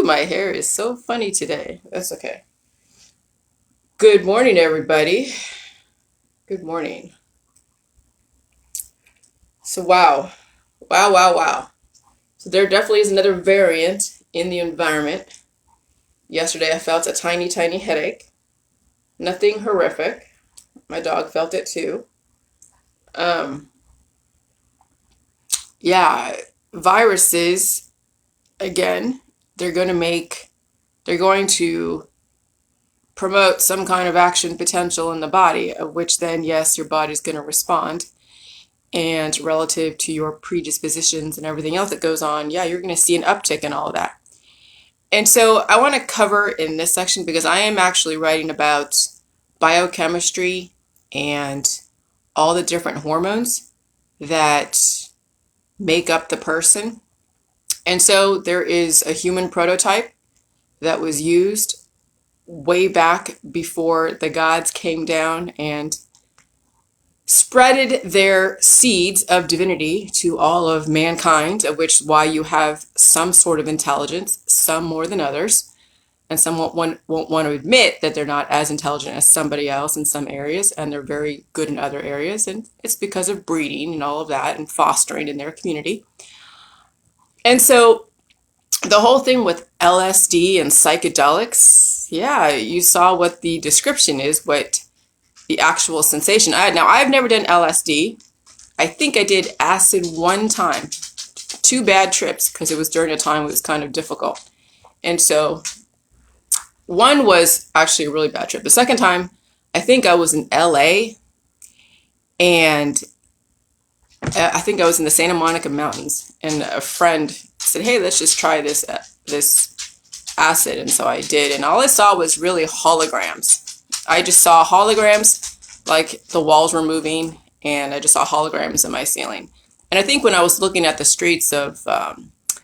My hair is so funny today. That's okay. Good morning, everybody. Good morning. So, wow. So, there definitely is another variant in the environment. Yesterday, I felt a tiny headache. Nothing horrific. My dog felt it too. Um, yeah, viruses, again, they're going to make, they're going to promote some kind of action potential in the body, of which then, yes, your body's going to respond. And relative to your predispositions and everything else that goes on, yeah, you're going to see an uptick in all of that. And so I want to cover in this section because I am actually writing about biochemistry and all the different hormones that make up the person. And so there is a human prototype that was used way back before the gods came down and spreaded their seeds of divinity to all of mankind, of which why you have some sort of intelligence, some more than others, and some won't want to admit that they're not as intelligent as somebody else in some areas, and they're very good in other areas, and it's because of breeding and all of that and fostering in their community. And so the whole thing with LSD and psychedelics, yeah, you saw what the description is, what the actual sensation. I've never done LSD. I think I did acid one time. Two bad trips because it was during a time it was kind of difficult. And so one was actually a really bad trip. The second time, I think I was in LA and I think I was in the Santa Monica Mountains and a friend said, "Hey, let's just try this acid." And so I did. And all I saw was really holograms. I just saw holograms, like the walls were moving, and I just saw holograms in my ceiling. And I think when I was looking at the streets of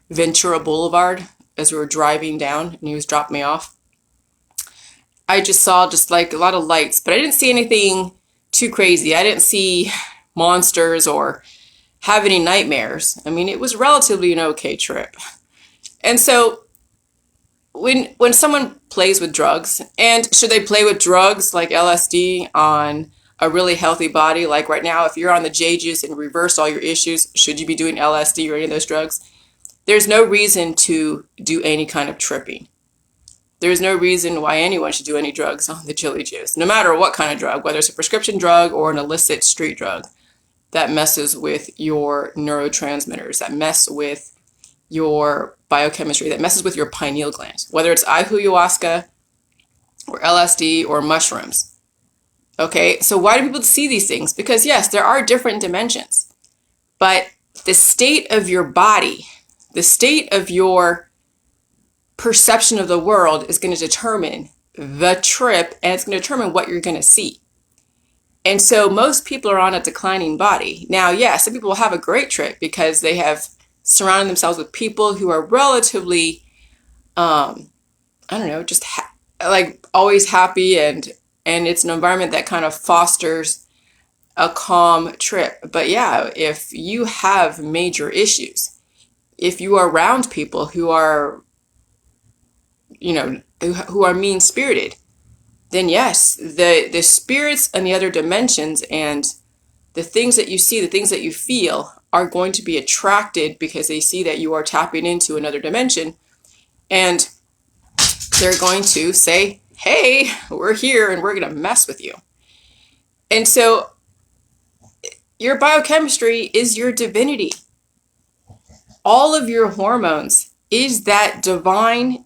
Ventura Boulevard as we were driving down and he was dropping me off, I just saw just like a lot of lights, but I didn't see anything too crazy. I didn't see monsters or have any nightmares. I mean, it was relatively an okay trip. And so when someone plays with drugs, and should they play with drugs like LSD on a really healthy body? Like right now, if you're on the J juice and reverse all your issues, should you be doing LSD or any of those drugs? There's no reason to do any kind of tripping. There's no reason why anyone should do any drugs on the chili juice, no matter what kind of drug, whether it's a prescription drug or an illicit street drug that messes with your neurotransmitters, that mess with your biochemistry, that messes with your pineal gland, whether it's ayahuasca or LSD or mushrooms. Okay, so why do people see these things? Because yes, there are different dimensions, but the state of your body, the state of your perception of the world is going to determine the trip, and it's going to determine what you're going to see. And so most people are on a declining body. Now, yes, some people will have a great trip because they have surrounded themselves with people who are relatively, I don't know, just like always happy, and it's an environment that kind of fosters a calm trip. But yeah, if you have major issues, if you are around people who are, who are mean-spirited, then yes, the spirits and the other dimensions and the things that you see, the things that you feel are going to be attracted because they see that you are tapping into another dimension, and they're going to say, "Hey, we're here and we're going to mess with you." And so your biochemistry is your divinity. All of your hormones is that divine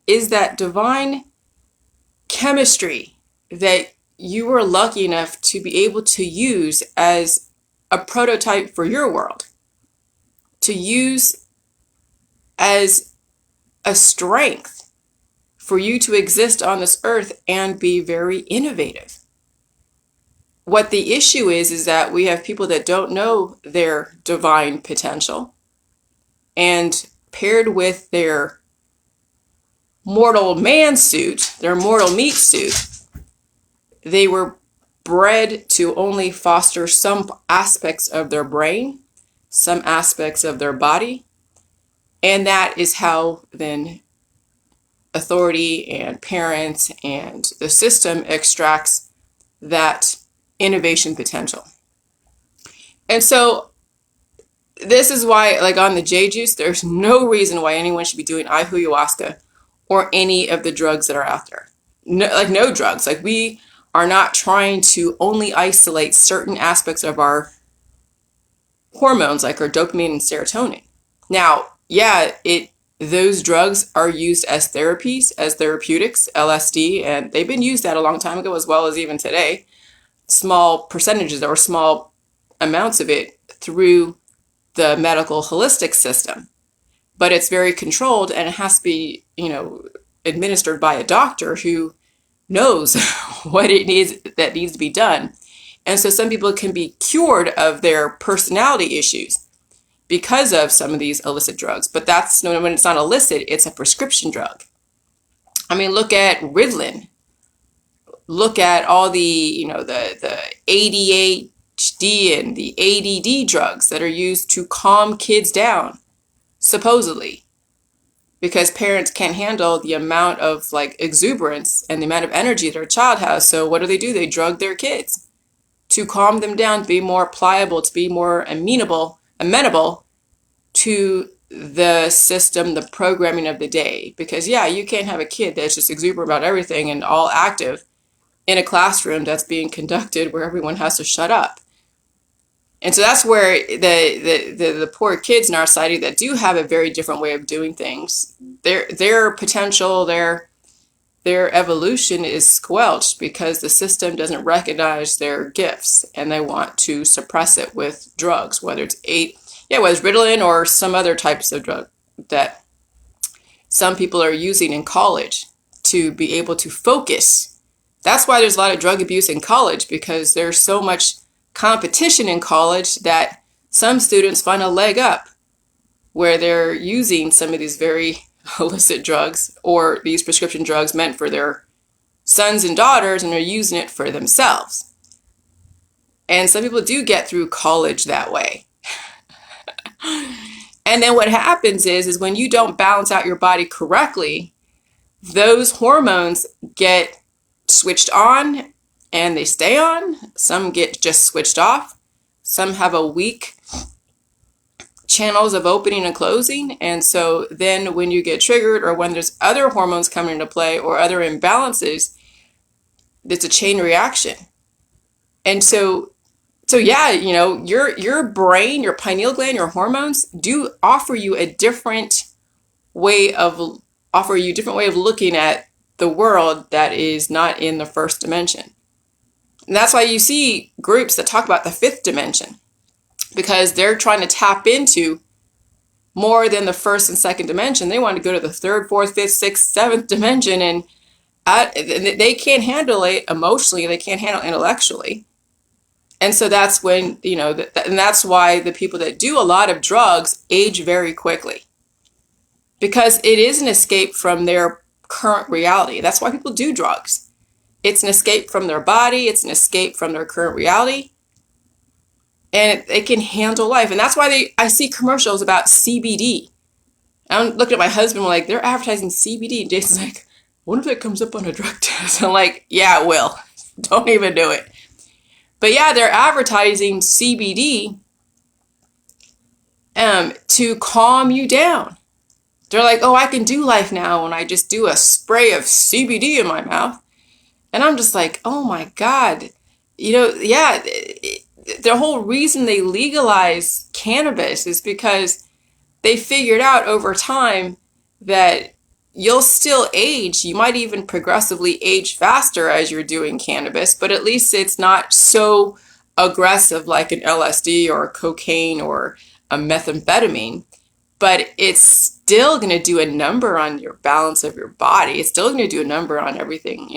chemistry that you were lucky enough to be able to use as a prototype for your world, to use as a strength for you to exist on this earth and be very innovative. What the issue is that we have people that don't know their divine potential, and paired with their mortal man suit, their mortal meat suit, they were bred to only foster some aspects of their brain, some aspects of their body, and that is how then authority and parents and the system extracts that innovation potential. And so this is why, like on the J juice, there's no reason why anyone should be doing ayahuasca or any of the drugs that are out there. No, like no drugs. Like we are not trying to only isolate certain aspects of our hormones, like our dopamine and serotonin. Now, yeah, those drugs are used as therapies, as therapeutics, LSD, and they've been used that a long time ago as well as even today. Small percentages or small amounts of it through the medical holistic system. But it's very controlled and it has to be, administered by a doctor who knows what it needs that needs to be done. And so some people can be cured of their personality issues because of some of these illicit drugs. But that's when it's not illicit, it's a prescription drug. I mean, look at Ritalin. Look at all the, the ADHD and the ADD drugs that are used to calm kids down, supposedly, because parents can't handle the amount of like exuberance and the amount of energy their child has. So what do? They drug their kids to calm them down, to be more pliable, to be more amenable to the system, the programming of the day. Because yeah, you can't have a kid that's just exuberant about everything and all active in a classroom that's being conducted where everyone has to shut up. And so that's where the poor kids in our society that do have a very different way of doing things, their potential, their evolution is squelched because the system doesn't recognize their gifts and they want to suppress it with drugs, whether it's Ritalin or some other types of drug that some people are using in college to be able to focus. That's why there's a lot of drug abuse in college, because there's so much competition in college that some students find a leg up where they're using some of these very illicit drugs or these prescription drugs meant for their sons and daughters, and they're using it for themselves. And some people do get through college that way. And then what happens is when you don't balance out your body correctly, those hormones get switched on and they stay on. Some get just switched off. Some have a weak channels of opening and closing. And so then when you get triggered or when there's other hormones coming into play or other imbalances, it's a chain reaction. And so yeah, your brain, your pineal gland, your hormones do offer you a different way of looking at the world that is not in the first dimension. And that's why you see groups that talk about the fifth dimension, because they're trying to tap into more than the first and second dimension. They want to go to the third, fourth, fifth, sixth, seventh dimension, and they can't handle it emotionally. They can't handle it intellectually. And so that's when, and that's why the people that do a lot of drugs age very quickly, because it is an escape from their current reality. That's why people do drugs. It's an escape from their body. It's an escape from their current reality. And they can handle life. And that's why I see commercials about CBD. I'm looking at my husband, like, they're advertising CBD. And Jason's like, what if it comes up on a drug test? I'm like, yeah, it will. Don't even do it. But yeah, they're advertising CBD to calm you down. They're like, oh, I can do life now when I just do a spray of CBD in my mouth. And I'm just like, oh my God. The whole reason they legalize cannabis is because they figured out over time that you'll still age. You might even progressively age faster as you're doing cannabis, but at least it's not so aggressive like an LSD or a cocaine or a methamphetamine. But it's still going to do a number on your balance of your body. It's still going to do a number on everything,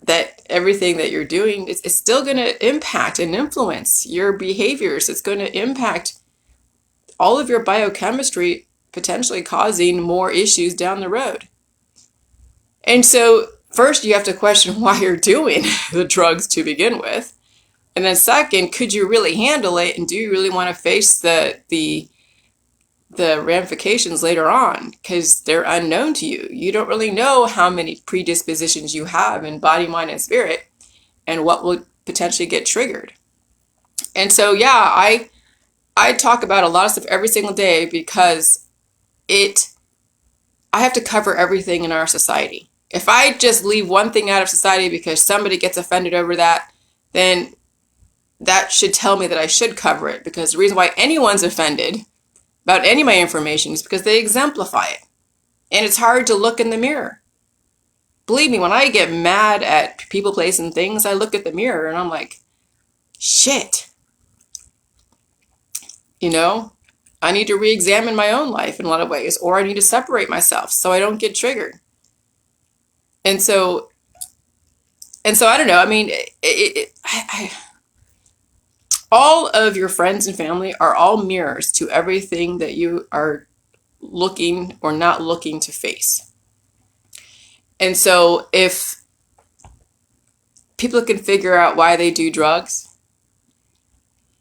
that everything that you're doing, it's still going to impact and influence your behaviors. It's going to impact all of your biochemistry, potentially causing more issues down the road. And so first you have to question why you're doing the drugs to begin with. And then second, could you really handle it? And do you really want to face the the ramifications later on because they're unknown to you. You don't really know how many predispositions you have in body, mind, and spirit and what will potentially get triggered. And so, yeah, I talk about a lot of stuff every single day because I have to cover everything in our society. If I just leave one thing out of society because somebody gets offended over that, then that should tell me that I should cover it, because the reason why anyone's offended about any of my information is because they exemplify it. And it's hard to look in the mirror. Believe me, when I get mad at people, place, and things, I look at the mirror and I'm like, shit. You know, I need to re-examine my own life in a lot of ways, or I need to separate myself so I don't get triggered. And so I don't know. I mean, all of your friends and family are all mirrors to everything that you are looking or not looking to face. And so if people can figure out why they do drugs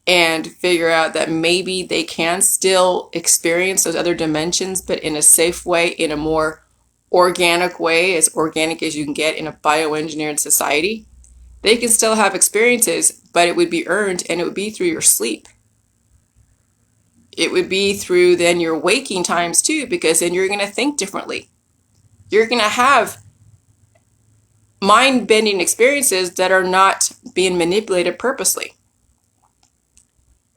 and figure out that maybe they can still experience those other dimensions, but in a safe way, in a more organic way, as organic as you can get in a bioengineered society, they can still have experiences, but it would be earned, and it would be through your sleep. It would be through then your waking times too, because then you're going to think differently. You're going to have mind-bending experiences that are not being manipulated purposely.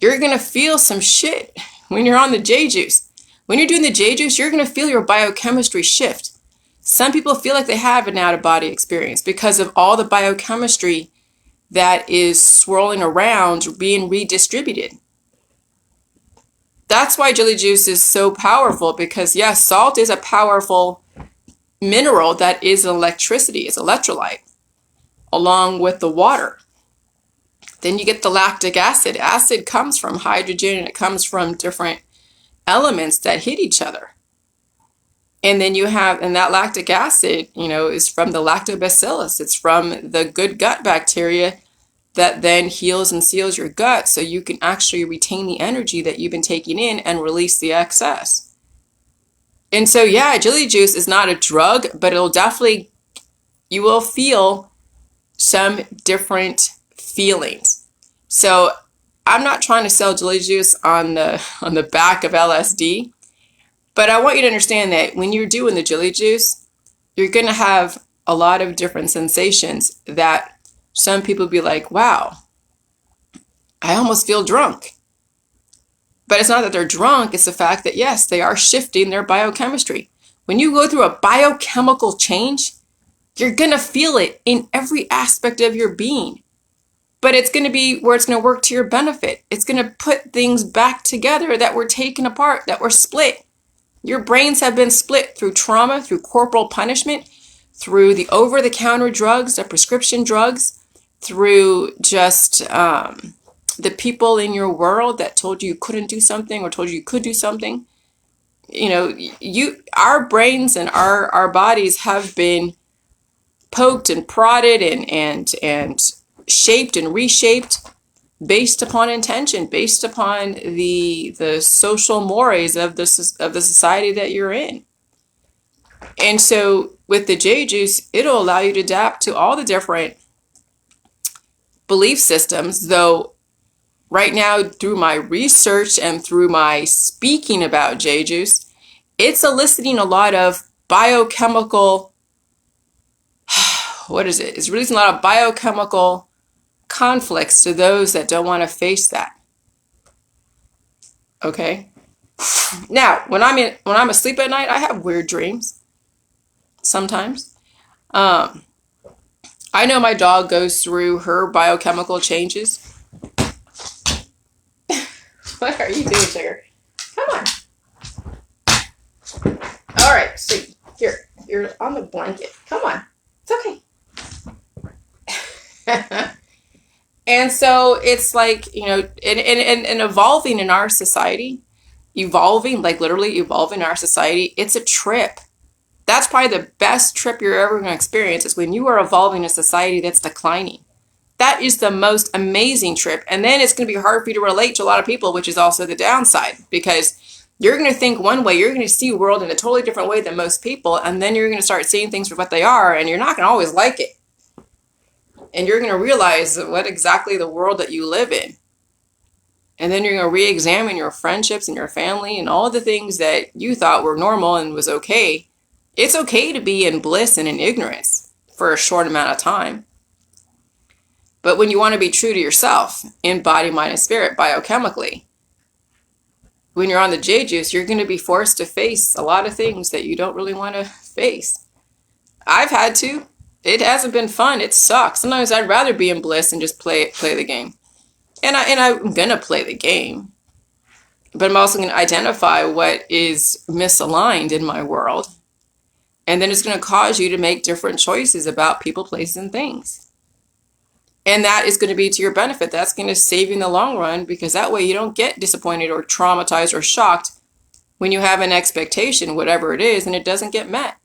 You're going to feel some shit when you're on the J juice. When you're doing the J juice, you're going to feel your biochemistry shift. Some people feel like they have an out-of-body experience because of all the biochemistry that is swirling around, being redistributed. That's why jelly juice is so powerful, because yes, salt is a powerful mineral that is electricity, it's electrolyte, along with the water. Then you get the lactic acid. Acid comes from hydrogen, and it comes from different elements that hit each other. And then you have, and that lactic acid, is from the lactobacillus. It's from the good gut bacteria that then heals and seals your gut so you can actually retain the energy that you've been taking in and release the excess. And so, yeah, jelly juice is not a drug, but you will feel some different feelings. So I'm not trying to sell jelly juice on the back of LSD, but I want you to understand that when you're doing the jelly juice, you're going to have a lot of different sensations that some people be like, wow, I almost feel drunk. But it's not that they're drunk, it's the fact that, yes, they are shifting their biochemistry. When you go through a biochemical change, you're going to feel it in every aspect of your being. But it's going to be where it's going to work to your benefit. It's going to put things back together that were taken apart, that were split. Your brains have been split through trauma, through corporal punishment, through the over-the-counter drugs, the prescription drugs, through just the people in your world that told you couldn't do something or told you could do something. Our brains and our bodies have been poked and prodded and shaped and reshaped based upon intention, based upon the social mores of the society that you're in. And so with the J juice, it'll allow you to adapt to all the different belief systems, though right now through my research and through my speaking about J juice, it's eliciting a lot of biochemical, It's releasing a lot of biochemical conflicts to those that don't want to face that. Okay? Now, when I'm asleep at night, I have weird dreams. Sometimes. I know my dog goes through her biochemical changes. What are you doing, Sugar? Come on. All right, so here, you're on the blanket. Come on. It's okay. And so it's like, and evolving in our society, like literally evolving in our society, it's a trip. That's probably the best trip you're ever going to experience, is when you are evolving a society that's declining. That is the most amazing trip. And then it's going to be hard for you to relate to a lot of people, which is also the downside, because You're going to think one way, you're going to see the world in a totally different way than most people, and then you're going to start seeing things for what they are, and you're not going to always like it. And you're going to realize what exactly the world that you live in. And then you're going to re-examine your friendships and your family and all the things that you thought were normal and was okay. It's okay to be in bliss and in ignorance for a short amount of time. But when you want to be true to yourself in body, mind, and spirit, biochemically, when you're on the J juice, you're going to be forced to face a lot of things that you don't really want to face. I've had to. It hasn't been fun. It sucks. Sometimes I'd rather be in bliss and just play the game. And I'm going to play the game. But I'm also going to identify what is misaligned in my world. And then it's going to cause you to make different choices about people, places, and things. And that is going to be to your benefit. That's going to save you in the long run, because that way you don't get disappointed or traumatized or shocked when you have an expectation, whatever it is, and it doesn't get met.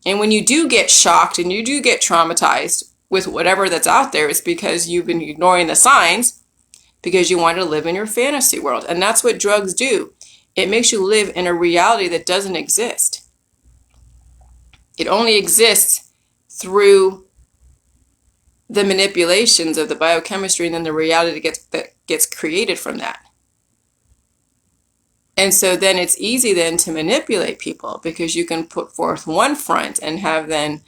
And when you do get shocked and you do get traumatized with whatever that's out there, it's because you've been ignoring the signs because you want to live in your fantasy world. And that's what drugs do. It makes you live in a reality that doesn't exist. It only exists through the manipulations of the biochemistry and then the reality that gets created from that. And so then it's easy then to manipulate people, because you can put forth one front and have then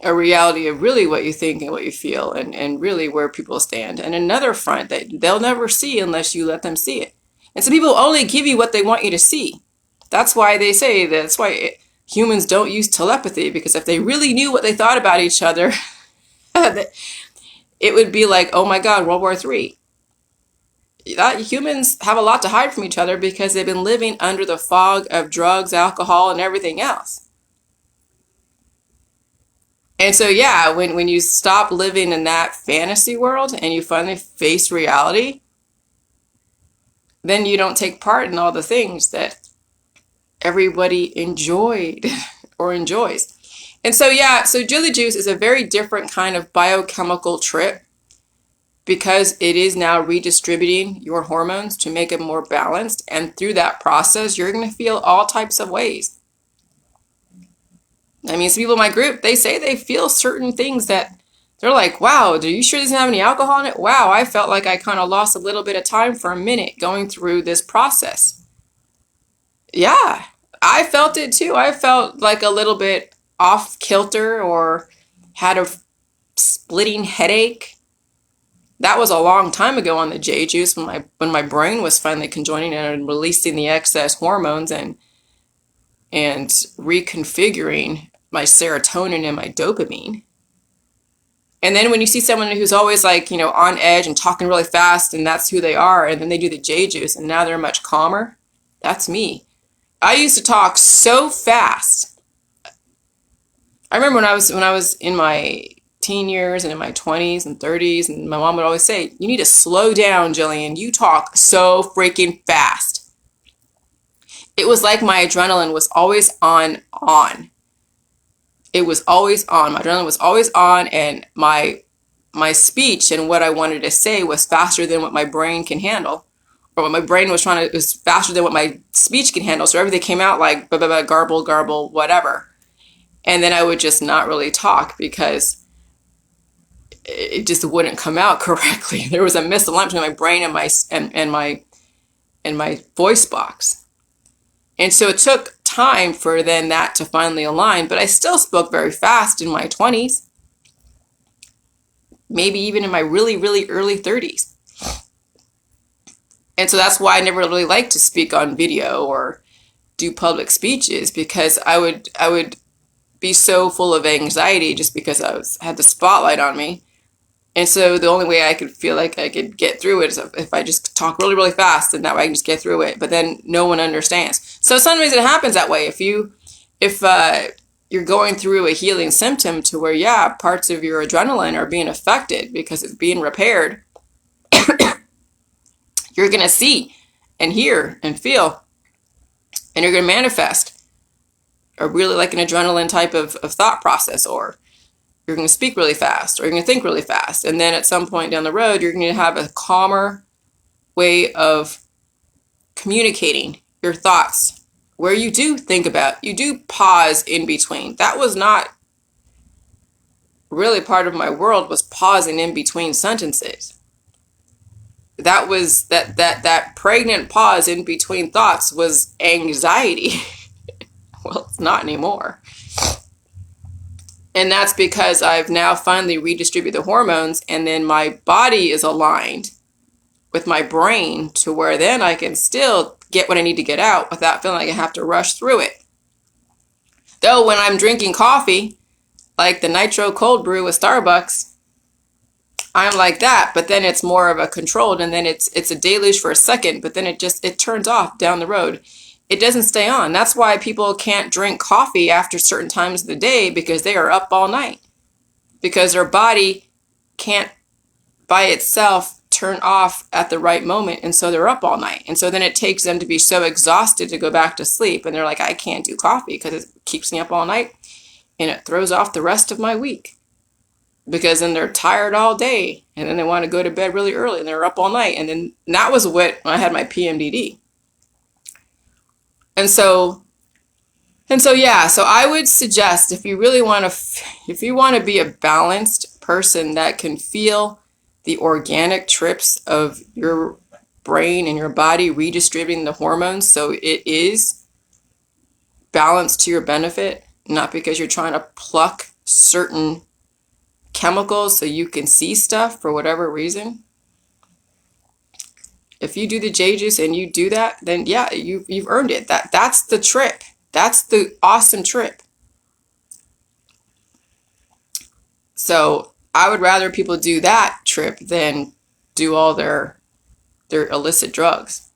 a reality of really what you think and what you feel and really where people stand, and another front that they'll never see unless you let them see it. And some people only give you what they want you to see. That's why they say that's why humans don't use telepathy, because if they really knew what they thought about each other, it would be like, oh my God, World War III. Humans have a lot to hide from each other because they've been living under the fog of drugs, alcohol, and everything else. And so, yeah, when you stop living in that fantasy world and you finally face reality, then you don't take part in all the things that everybody enjoyed or enjoys. And so, yeah, so Jilly Juice is a very different kind of biochemical trip, because it is now redistributing your hormones to make it more balanced. And through that process, you're going to feel all types of ways. I mean, some people in my group, they say they feel certain things that they're like, wow, are you sure this doesn't have any alcohol in it? Wow, I felt like I kind of lost a little bit of time for a minute going through this process. Yeah, I felt it too. I felt like a little bit off kilter or had a splitting headache. That was a long time ago on the J juice, when my brain was finally conjoining and releasing the excess hormones and reconfiguring my serotonin and my dopamine. And then when you see someone who's always like, on edge and talking really fast, and that's who they are, and then they do the J juice and now they're much calmer, that's me. I used to talk so fast. I remember when I was in my teen years and in my 20s and 30s, and my mom would always say, you need to slow down, Jillian. You talk so freaking fast. It was like my adrenaline was always on. It was always on. My adrenaline was always on, and my speech and what I wanted to say was faster than what my brain can handle, or what my brain was trying to, was faster than what my speech can handle. So everything came out like blah, blah, blah, garble, whatever. And then I would just not really talk because it just wouldn't come out correctly. There was a misalignment between my brain and my voice box. And so it took time for then that to finally align, but I still spoke very fast in my 20s, maybe even in my really, really early 30s. And so that's why I never really liked to speak on video or do public speeches, because I would be so full of anxiety just because had the spotlight on me. And so the only way I could feel like I could get through it is if I just talk really, really fast, and that way I can just get through it. But then no one understands. So sometimes it happens that way. If you're going through a healing symptom to where, yeah, parts of your adrenaline are being affected because it's being repaired, you're going to see and hear and feel, and you're going to manifest a really like an adrenaline type of thought process, or you're going to speak really fast, or you're going to think really fast. And then at some point down the road, you're going to have a calmer way of communicating your thoughts, where you do think about, you do pause in between. That was not really part of my world, was pausing in between sentences. That was that pregnant pause in between thoughts was anxiety. Well, it's not anymore. And that's because I've now finally redistributed the hormones, and then my body is aligned with my brain to where then I can still get what I need to get out without feeling like I have to rush through it. Though when I'm drinking coffee, like the nitro cold brew with Starbucks, I'm like that, but then it's more of a controlled, and then it's a deluge for a second, but then it turns off down the road. It doesn't stay on. That's why people can't drink coffee after certain times of the day, because they are up all night. Because their body can't by itself turn off at the right moment, and so they're up all night. And so then it takes them to be so exhausted to go back to sleep, and they're like, I can't do coffee because it keeps me up all night, and it throws off the rest of my week. Because then they're tired all day, and then they want to go to bed really early, and they're up all night. And then that was when I had my PMDD. And so yeah, so I would suggest, if you really want to be a balanced person that can feel the organic trips of your brain and your body redistributing the hormones so it is balanced to your benefit, not because you're trying to pluck certain chemicals so you can see stuff for whatever reason. If you do the J juice and you do that, then yeah, you've earned it. That's the trip. That's the awesome trip. So I would rather people do that trip than do all their illicit drugs.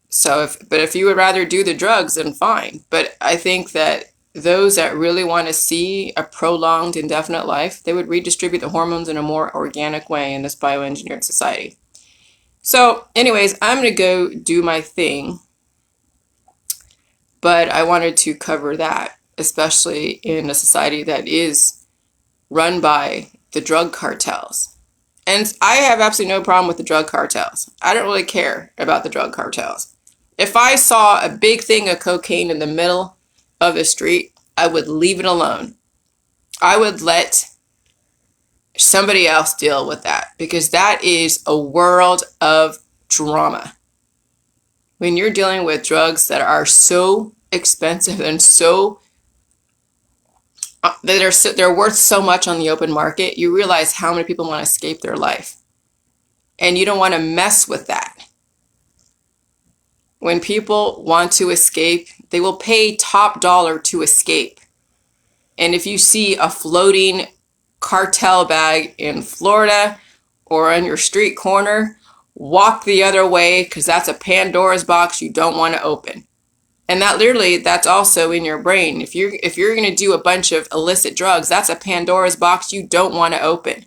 So if you would rather do the drugs, then fine. But I think that those that really want to see a prolonged, indefinite life, they would redistribute the hormones in a more organic way in this bioengineered society. So anyways, I'm going to go do my thing. But I wanted to cover that, especially in a society that is run by the drug cartels. And I have absolutely no problem with the drug cartels. I don't really care about the drug cartels. If I saw a big thing of cocaine in the middle of the street, I would leave it alone. I would let somebody else deal with that, because that is a world of drama. When you're dealing with drugs that are so expensive and so they're worth so much on the open market, you realize how many people want to escape their life. And you don't want to mess with that. When people want to escape, they will pay top dollar to escape. And if you see a floating cartel bag in Florida or on your street corner, walk the other way, because that's a Pandora's box you don't want to open. And that's also in your brain. If you're going to do a bunch of illicit drugs, that's a Pandora's box you don't want to open.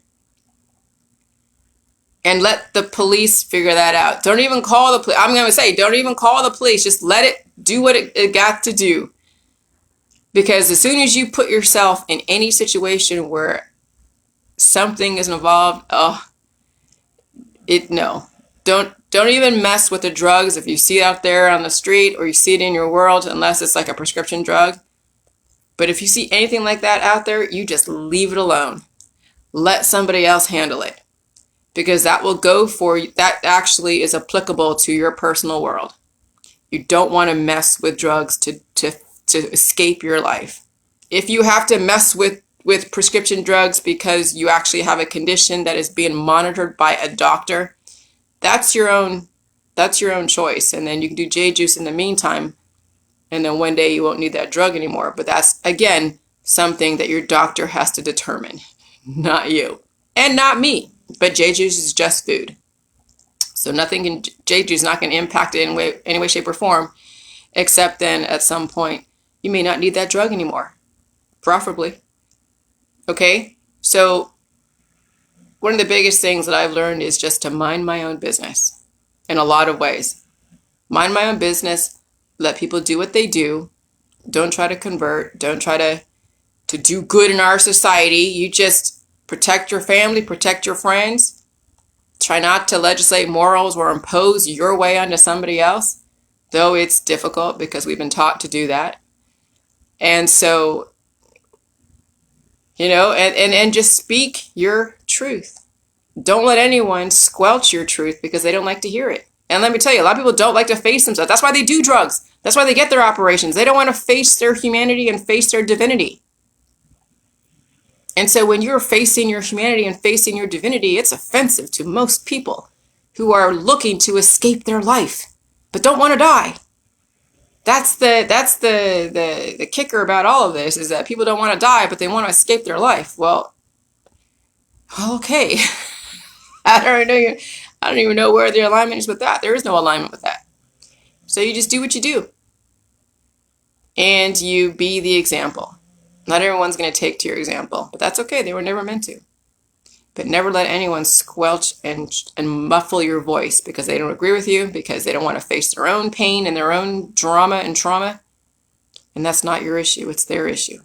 And let the police figure that out. Don't even call the police. I'm going to say, don't even call the police. Just let it do what it got to do. Because as soon as you put yourself in any situation where something is involved, Don't even mess with the drugs if you see it out there on the street or you see it in your world, unless it's like a prescription drug. But if you see anything like that out there, you just leave it alone. Let somebody else handle it, because that will go for you. That actually is applicable to your personal world. You don't want to mess with drugs to escape your life. If you have to mess with prescription drugs because you actually have a condition that is being monitored by a doctor, that's your own choice. And then you can do J juice in the meantime, and then one day you won't need that drug anymore. But that's, again, something that your doctor has to determine, not you and not me. But J juice is just food, so nothing in J juice is not going to impact it in any way, shape, or form, except then at some point you may not need that drug anymore, preferably. Okay, so one of the biggest things that I've learned is just to mind my own business in a lot of ways. Mind my own business, let people do what they do. Don't try to convert. Don't try to do good in our society. You just protect your family, protect your friends, Try not to legislate morals or impose your way onto somebody else, though it's difficult because we've been taught to do that. And so, and just speak your truth. Don't let anyone squelch your truth because they don't like to hear it. And let me tell you, a lot of people don't like to face themselves. That's why they do drugs. That's why they get their operations. They don't want to face their humanity and face their divinity. And so when you're facing your humanity and facing your divinity, it's offensive to most people who are looking to escape their life, but don't want to die. That's the kicker about all of this, is that people don't want to die, but they want to escape their life. Well, okay. I don't even know where the alignment is with that. There is no alignment with that. So you just do what you do. And you be the example. Not everyone's going to take to your example, but that's okay. They were never meant to. But never let anyone squelch and muffle your voice because they don't agree with you, because they don't want to face their own pain and their own drama and trauma. And that's not your issue. It's their issue.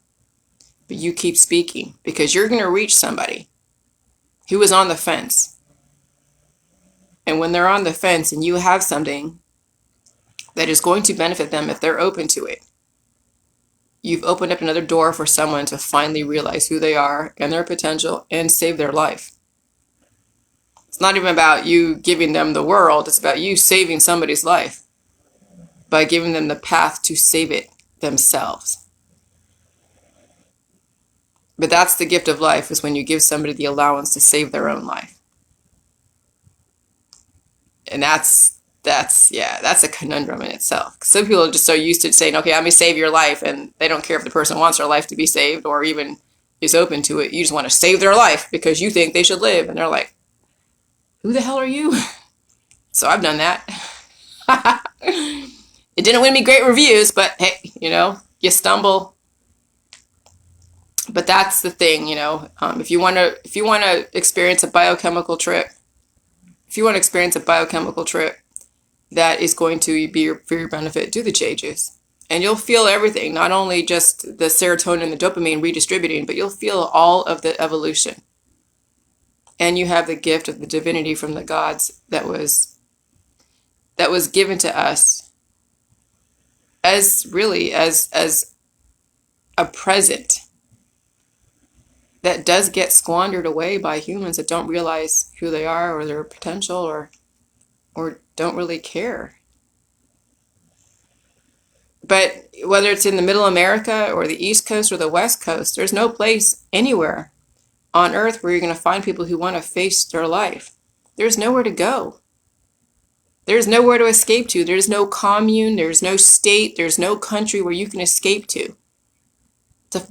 But you keep speaking because you're going to reach somebody who is on the fence. And when they're on the fence and you have something that is going to benefit them if they're open to it, you've opened up another door for someone to finally realize who they are and their potential and save their life. It's not even about you giving them the world. It's about you saving somebody's life by giving them the path to save it themselves. But that's the gift of life, is when you give somebody the allowance to save their own life. And that's a conundrum in itself. Some people are just so used to saying, okay, I'm going to save your life, and they don't care if the person wants their life to be saved or even is open to it. You just want to save their life because you think they should live. And they're like, who the hell are you? So I've done that. It didn't win me great reviews, but hey, you stumble. But that's the thing, if you want to experience a biochemical trip, that is going to be for your benefit, do the changes. And you'll feel everything, not only just the serotonin and the dopamine redistributing, but you'll feel all of the evolution. And you have the gift of the divinity from the gods that was given to us as a present that does get squandered away by humans that don't realize who they are or their potential or don't really care. But whether it's in the middle America or the East Coast or the West Coast, there's no place anywhere on earth where you're going to find people who want to face their life. There's nowhere to go. There's nowhere to escape to. There's no commune, there's no state, there's no country where you can escape to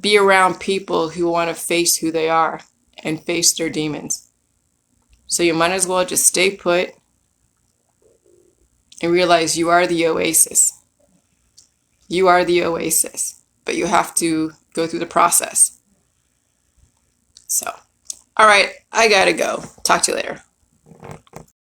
be around people who want to face who they are and face their demons. So you might as well just stay put and realize you are the oasis. You are the oasis, but you have to go through the process. So, all right, I gotta go. Talk to you later.